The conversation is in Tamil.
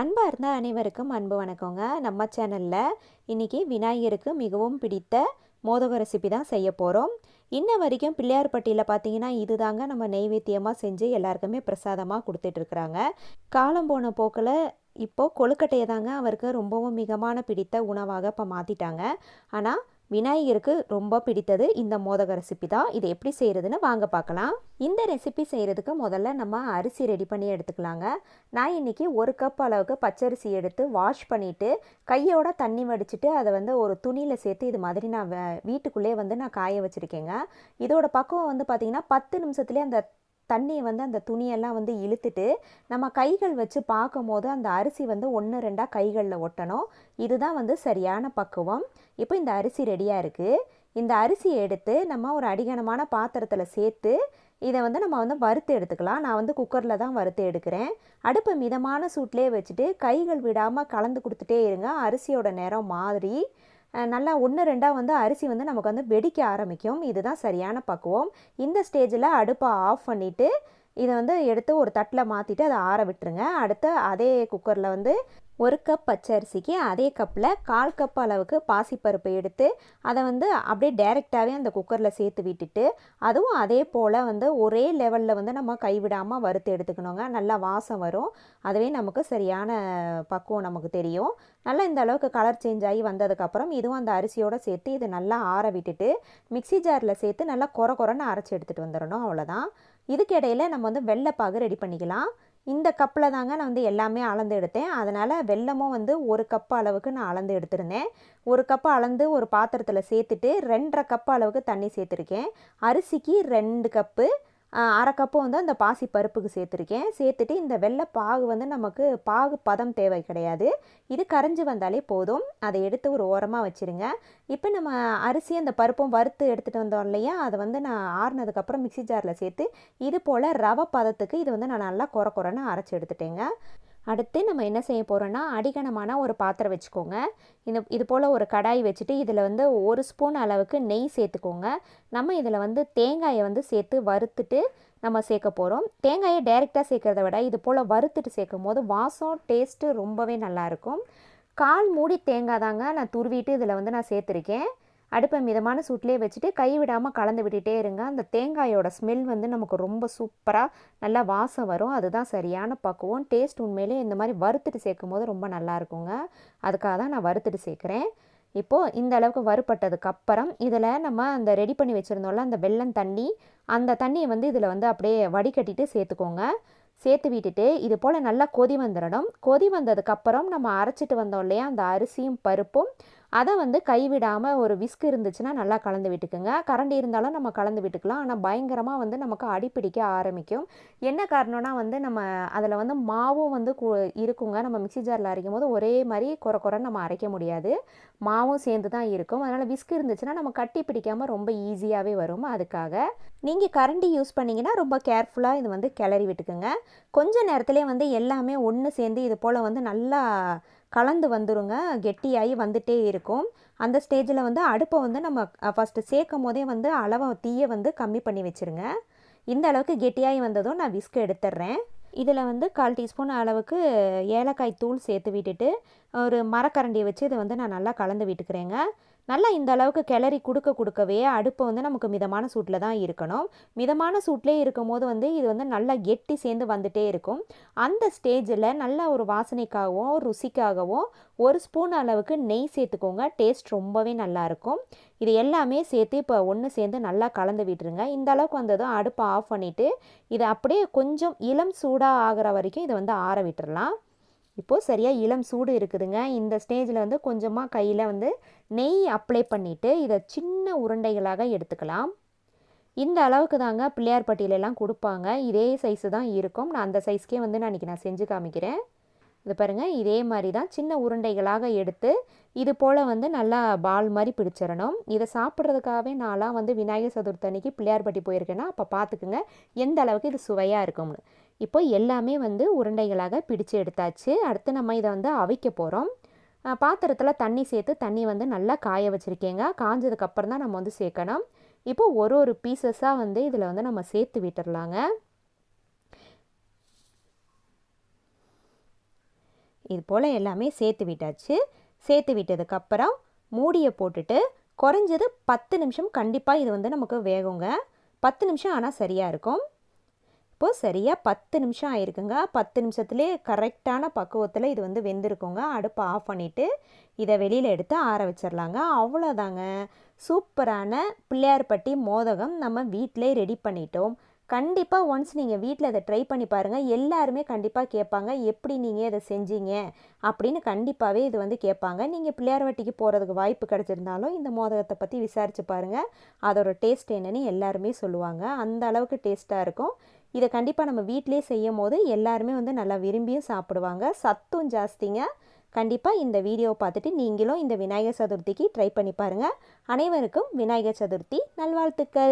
அன்பார்ந்த அனைவருக்கும் அன்பு வணக்கங்க. நம்ம சேனலில் இன்றைக்கி விநாயகருக்கு மிகவும் பிடித்த மோதக ரெசிபி தான் செய்ய போகிறோம். இன்ன வரைக்கும் பிள்ளையார்பட்டியில் பார்த்தீங்கன்னா இது தாங்க நம்ம நெய்வேத்தியமாக செஞ்சு எல்லாருக்குமே பிரசாதமாக கொடுத்துட்ருக்குறாங்க. காலம் போன போக்கில் இப்போது கொழுக்கட்டையை தாங்க அவருக்கு ரொம்பவும் மிகமான பிடித்த உணவாக இப்போ மாற்றிட்டாங்க. ஆனால் விநாயகருக்கு ரொம்ப பிடித்தது இந்த மோதக ரெசிபி தான். இது எப்படி செய்கிறதுன்னு வாங்க பார்க்கலாம். இந்த ரெசிபி செய்கிறதுக்கு முதல்ல நம்ம அரிசி ரெடி பண்ணி எடுத்துக்கலாங்க. நான் இன்றைக்கி 1 கப் அளவுக்கு பச்சரிசி எடுத்து வாஷ் பண்ணிவிட்டு கையோட தண்ணி வடிச்சிட்டு அதை ஒரு துணியில் சேர்த்து இது மாதிரி நான் வீட்டுக்குள்ளே நான் காய வச்சுருக்கேங்க. இதோட பக்குவம் பார்த்திங்கன்னா 10 நிமிஷத்துலேயே அந்த தண்ணியை அந்த துணியெல்லாம் இழுத்துட்டு நம்ம கைகள் வச்சு பார்க்கும் போது அந்த அரிசி 1 2 கைகளில் ஒட்டணும். இதுதான் சரியான பக்குவம். இப்போ இந்த அரிசி ரெடியாக இருக்குது. இந்த அரிசியை எடுத்து நம்ம ஒரு அடிகனமான பாத்திரத்தில் சேர்த்து இதை நம்ம வறுத்து எடுத்துக்கலாம். நான் குக்கரில் தான் வறுத்து எடுக்கிறேன். அடுப்பை மிதமான சூட்லேயே வச்சுட்டு கைகள் விடாமல் கலந்து கொடுத்துட்டே இருங்க. அரிசியோட நிறம் மாதிரி நல்லா 1 2 அரிசி நமக்கு வெடிக்க ஆரம்பிக்கும். இதுதான் சரியான பக்குவம். இந்த ஸ்டேஜில் அடுப்பை ஆஃப் பண்ணிவிட்டு இதை எடுத்து ஒரு தட்டில் மாற்றிட்டு அதை ஆற விட்டுருங்க. அடுத்து அதே குக்கரில் 1 கப் பச்சரிசிக்கு அதே கப்பில் 1/4 கப் அளவுக்கு பாசிப்பருப்பு எடுத்து அதை அப்படியே டைரெக்டாகவே அந்த குக்கரில் சேர்த்து விட்டுட்டு அதுவும் அதே போல் ஒரே லெவலில் நம்ம கைவிடாமல் வறுத்து எடுத்துக்கணுங்க. நல்லா வாசம் வரும். அதுவே நமக்கு சரியான பக்குவம் நமக்கு தெரியும். நல்லா இந்த அளவுக்கு கலர் சேஞ்ச் ஆகி வந்ததுக்கப்புறம் இதுவும் அந்த அரிசியோடு சேர்த்து இது நல்லா ஆற விட்டுட்டு மிக்சி ஜாரில் சேர்த்து நல்லா கொரன்னு அரைச்சி எடுத்துகிட்டு வந்துடணும். அவ்வளோதான். இதுக்கு இடையில நம்ம வெள்ளைப்பாகு ரெடி பண்ணிக்கலாம். இந்த கப்பில் தாங்க நான் எல்லாமே அளந்து எடுத்தேன். அதனால் வெல்லமும் 1 கப் அளவுக்கு நான் அளந்து எடுத்திருந்தேன். 1 கப் அளந்து ஒரு பாத்திரத்தில் சேர்த்துட்டு 2.5 கப் அளவுக்கு தண்ணி சேர்த்துருக்கேன். அரிசிக்கு 2 கப்பு 1/2 கப்பு அந்த பாசி பருப்புக்கு சேர்த்துருக்கேன். சேர்த்துட்டு இந்த வெள்ளை பாகு நமக்கு பாகு பதம் தேவை கிடையாது. இது கரைஞ்சி வந்தாலே போதும். அதை எடுத்து ஒரு ஓரமாக வச்சுருங்க. இப்போ நம்ம அரிசி அந்த பருப்பும் வறுத்து எடுத்துகிட்டு வந்தோம் இல்லையா, அதை நான் ஆறுனதுக்கப்புறம் மிக்சி ஜாரில் சேர்த்து இது போல் ரவை பதத்துக்கு இது நான் நல்லா கொரன்னு அரைச்சி எடுத்துட்டேங்க. அடுத்து நம்ம என்ன செய்ய போகிறோன்னா அடிகனமான ஒரு பாத்திரம் வச்சுக்கோங்க. இது போல் ஒரு கடாய் வச்சுட்டு இதில் 1 ஸ்பூன் அளவுக்கு நெய் சேர்த்துக்கோங்க. நம்ம இதில் தேங்காயை சேர்த்து வறுத்துட்டு நம்ம சேர்க்க போகிறோம். தேங்காயை டைரெக்டாக சேர்க்குறத விட இது போல் வறுத்துட்டு சேர்க்கும் போது வாசம் டேஸ்ட்டு ரொம்பவே நல்லாயிருக்கும். 1/4 மூடி தேங்காய் தாங்க நான் துருவிட்டு இதில் நான் சேர்த்துருக்கேன். அடுப்பை மிதமான சூட்லேயே வச்சுட்டு கை விடாமல் கலந்து விட்டுட்டே இருங்க. அந்த தேங்காயோட ஸ்மெல் நமக்கு ரொம்ப சூப்பராக நல்லா வாசம் வரும். அதுதான் சரியான பக்குவம். டேஸ்ட் உண்மையிலே இந்த மாதிரி வறுத்துட்டு சேர்க்கும் போது ரொம்ப நல்லா இருக்குங்க. அதுக்காக தான் நான் வறுத்துட்டு சேர்க்குறேன். இப்போது இந்த அளவுக்கு வறுப்பட்டதுக்கப்புறம் இதில் நம்ம அந்த ரெடி பண்ணி வச்சுருந்தோம்ல அந்த வெல்லம் தண்ணி, அந்த தண்ணியை இதில் அப்படியே வடிகட்டிட்டு சேர்த்துக்கோங்க. சேர்த்து விட்டுட்டு இது போல் நல்லா கொதி வந்துடணும். கொதி வந்ததுக்கப்புறம் நம்ம அரைச்சிட்டு வந்தோம் இல்லையா அந்த அரிசியும் பருப்பும், அதை கைவிடாமல் ஒரு விஸ்க் இருந்துச்சுன்னா நல்லா கலந்து விட்டுக்குங்க. கரண்டி இருந்தாலும் நம்ம கலந்து விட்டுக்கலாம். ஆனால் பயங்கரமாக நமக்கு அடிப்பிடிக்க ஆரம்பிக்கும். என்ன காரணம்னா நம்ம அதில் மாவும் இருக்குங்க. நம்ம மிக்சி ஜாரில் அரைக்கும் போது ஒரே மாதிரி கொரன்னு நம்ம அரைக்க முடியாது. மாவும் சேர்ந்து தான் இருக்கும். அதனால் விஸ்க் இருந்துச்சுன்னா நம்ம கட்டி பிடிக்காமல் ரொம்ப ஈஸியாகவே வரும். அதுக்காக நீங்கள் கரண்டி யூஸ் பண்ணிங்கன்னா ரொம்ப கேர்ஃபுல்லாக இது கிளறி விட்டுக்குங்க. கொஞ்ச நேரத்துலேயே எல்லாமே ஒன்று சேர்ந்து இது போல் நல்லா கலந்து வந்துருங்க. கெட்டியாகி வந்துட்டே இருக்கும். அந்த ஸ்டேஜில் அடுப்பை நம்ம ஃபஸ்ட்டு சேர்க்கும் போதே அளவை தீயை கம்மி பண்ணி வச்சுருங்க. இந்த அளவுக்கு கெட்டியாகி வந்ததும் நான் விஸ்க் எடுத்துடுறேன். இதில் 1/4 டீஸ்பூன் அளவுக்கு ஏலக்காய் தூள் சேர்த்து விட்டுட்டு ஒரு மரக்கரண்டியை வச்சு இதை நான் நல்லா கலந்து விட்டுக்கிறேங்க. நல்லா இந்த அளவுக்கு கிளறி கொடுக்கவே அடுப்பு நமக்கு மிதமான சூட்டில் தான் இருக்கணும். மிதமான சூட்லேயே இருக்கும் போது இது நல்லா கெட்டி சேர்ந்து வந்துட்டே இருக்கும். அந்த ஸ்டேஜில் நல்ல ஒரு வாசனைக்காகவும் ருசிக்காகவும் 1 ஸ்பூன் அளவுக்கு நெய் சேர்த்துக்கோங்க. டேஸ்ட் ரொம்பவே நல்லாயிருக்கும். இது எல்லாமே சேர்த்து இப்போ ஒன்று சேர்ந்து நல்லா கலந்து விட்டுருங்க. இந்த அளவுக்கு வந்ததும் அடுப்பை ஆஃப் பண்ணிவிட்டு இதை அப்படியே கொஞ்சம் இளம் சூடாக ஆகிற வரைக்கும் இதை ஆற விட்டுடலாம். இப்போது சரியாக இளம் சூடு இருக்குதுங்க. இந்த ஸ்டேஜில் கொஞ்சமாக கையில் நெய் அப்ளை பண்ணிவிட்டு இதை சின்ன உருண்டைகளாக எடுத்துக்கலாம். இந்த அளவுக்கு தாங்க பிள்ளையார்பட்டியிலெல்லாம் கொடுப்பாங்க. இதே சைஸு தான் இருக்கும். நான் அந்த சைஸ்க்கே நான் இன்றைக்கி செஞ்சு காமிக்கிறேன். இது பாருங்கள், இதே மாதிரி தான் சின்ன உருண்டைகளாக எடுத்து இது போல் நல்லா பால் மாதிரி பிடிச்சிடணும். இதை சாப்பிட்றதுக்காகவே நான்லாம் விநாயகர் சதுர்த்தி அன்னைக்கு பிள்ளையார்பட்டி போயிருக்கேன்னா அப்போ பார்த்துக்குங்க எந்த அளவுக்கு இது சுவையாக இருக்கும்னு. இப்போ எல்லாமே உருண்டைகளாக பிடிச்சு எடுத்தாச்சு. அடுத்து நம்ம இதை அவிக்க போகிறோம். பாத்திரத்தில் தண்ணி சேர்த்து தண்ணி நல்லா காய வச்சுருக்கேங்க. காஞ்சதுக்கப்புறம் தான் நம்ம சேர்க்கணும். இப்போ ஒரு பீசஸாக இதில் நம்ம சேர்த்து விட்டுடலாங்க. இது போல் எல்லாமே சேர்த்து விட்டாச்சு. சேர்த்து விட்டதுக்கப்புறம் மூடியை போட்டுட்டு குறைஞ்சது 10 நிமிஷம் கண்டிப்பாக இது வந்து நமக்கு வேகுங்க. 10 நிமிஷம் ஆனால் சரியாக இருக்கும். இப்போது சரியாக 10 நிமிஷம் ஆயிருக்குங்க. 10 நிமிஷத்துலேயே கரெக்டான பக்குவத்தில் இது வந்து வெந்திருக்குங்க. அடுப்பை ஆஃப் பண்ணிவிட்டு இதை வெளியில் எடுத்து ஆற வச்சிடலாங்க. அவ்வளோதாங்க, சூப்பரான பிள்ளையார்பட்டி மோதகம் நம்ம வீட்டிலே ரெடி பண்ணிட்டோம். கண்டிப்பாக ஒன்ஸ் நீங்கள் வீட்டில் அதை ட்ரை பண்ணி பாருங்கள். எல்லாருமே கண்டிப்பாக கேட்பாங்க, எப்படி நீங்கள் இதை செஞ்சீங்க அப்படின்னு கண்டிப்பாகவே இது வந்து கேட்பாங்க. நீங்கள் பிள்ளையார்பட்டிக்கு போகிறதுக்கு வாய்ப்பு கிடச்சிருந்தாலும் இந்த மோதகத்தை பற்றி விசாரித்து பாருங்கள். அதோட டேஸ்ட் என்னன்னு எல்லாருமே சொல்லுவாங்க. அந்த அளவுக்கு டேஸ்ட்டாக இருக்கும். இதை கண்டிப்பாக நம்ம வீட்டிலே செய்யும் போது எல்லாருமே வந்து நல்லா விரும்பியும் சாப்பிடுவாங்க. சத்தும் ஜாஸ்திங்க. கண்டிப்பாக இந்த வீடியோவை பார்த்துட்டு நீங்களும் இந்த விநாயகர் சதுர்த்திக்கு ட்ரை பண்ணி பாருங்கள். அனைவருக்கும் விநாயகர் சதுர்த்தி நல்வாழ்த்துக்கள்.